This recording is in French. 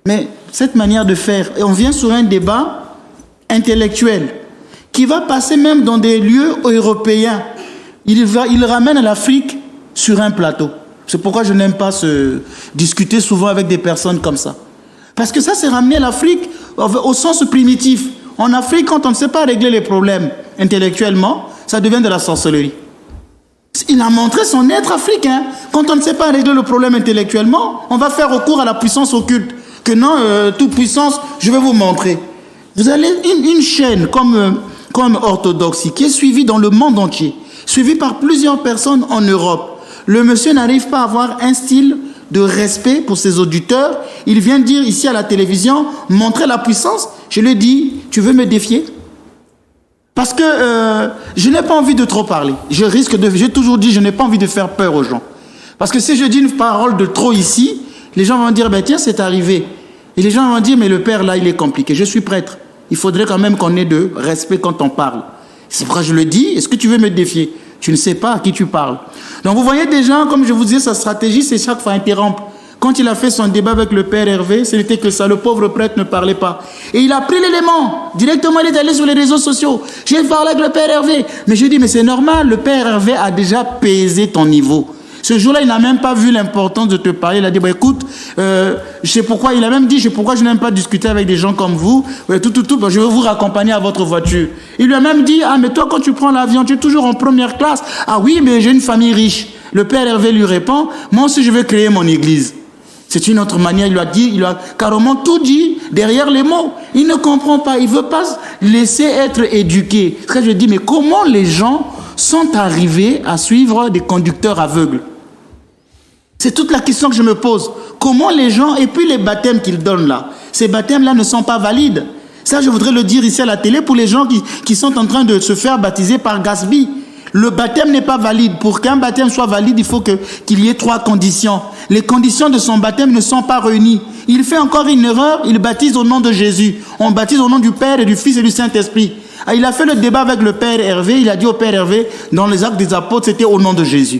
Mais cette manière de faire, et on vient sur un débat intellectuel qui va passer même dans des lieux européens. Il ramène l'Afrique sur un plateau. C'est pourquoi je n'aime pas discuter souvent avec des personnes comme ça. Parce que ça, c'est ramener l'Afrique au sens primitif. En Afrique, quand on ne sait pas régler les problèmes intellectuellement, ça devient de la sorcellerie. Il a montré son être africain. Quand on ne sait pas régler le problème intellectuellement, on va faire recours à la puissance occulte. Que non, toute puissance, je vais vous montrer. Vous avez une chaîne comme Orthodoxie qui est suivie dans le monde entier, suivie par plusieurs personnes en Europe. Le monsieur n'arrive pas à avoir un style de respect pour ses auditeurs. Il vient dire ici à la télévision, montrer la puissance. Je lui dis, tu veux me défier? Parce que je n'ai pas envie de trop parler. J'ai toujours dit, je n'ai pas envie de faire peur aux gens. Parce que si je dis une parole de trop ici, les gens vont dire, ben tiens, c'est arrivé. Et les gens vont dire, mais le père là, il est compliqué. Je suis prêtre. Il faudrait quand même qu'on ait de respect quand on parle. C'est pourquoi je le dis, est-ce que tu veux me défier? Tu ne sais pas à qui tu parles. Donc vous voyez déjà, comme je vous disais, sa stratégie, c'est chaque fois interrompre. Quand il a fait son débat avec le père Hervé, ce n'était que ça, le pauvre prêtre ne parlait pas. Et il a pris l'élément, directement il est allé sur les réseaux sociaux. J'ai parlé avec le père Hervé. Mais je dis, mais c'est normal, le père Hervé a déjà pesé ton niveau. Ce jour-là, il n'a même pas vu l'importance de te parler. Il a dit, bah, écoute, je sais pourquoi, il a même dit, je sais pourquoi je n'aime pas discuter avec des gens comme vous. Ouais, bah, je vais vous raccompagner à votre voiture. Il lui a même dit, ah, mais toi, quand tu prends l'avion, tu es toujours en première classe. Ah oui, mais j'ai une famille riche. Le père Hervé lui répond, moi aussi, je vais créer mon église. C'est une autre manière, il a carrément tout dit derrière les mots. Il ne comprend pas, il ne veut pas laisser être éduqué. C'est ce que je dis, mais comment les gens sont arrivés à suivre des conducteurs aveugles? C'est toute la question que je me pose. Comment les gens, et puis les baptêmes qu'ils donnent là, ces baptêmes-là ne sont pas valides. Ça, je voudrais le dire ici à la télé pour les gens qui sont en train de se faire baptiser par Gatsby. Le baptême n'est pas valide. Pour qu'un baptême soit valide, il faut qu'il y ait 3 conditions. Les conditions de son baptême ne sont pas réunies. Il fait encore une erreur, il baptise au nom de Jésus. On baptise au nom du Père et du Fils et du Saint-Esprit. Il a fait le débat avec le Père Hervé, il a dit au Père Hervé, dans les Actes des Apôtres, c'était au nom de Jésus.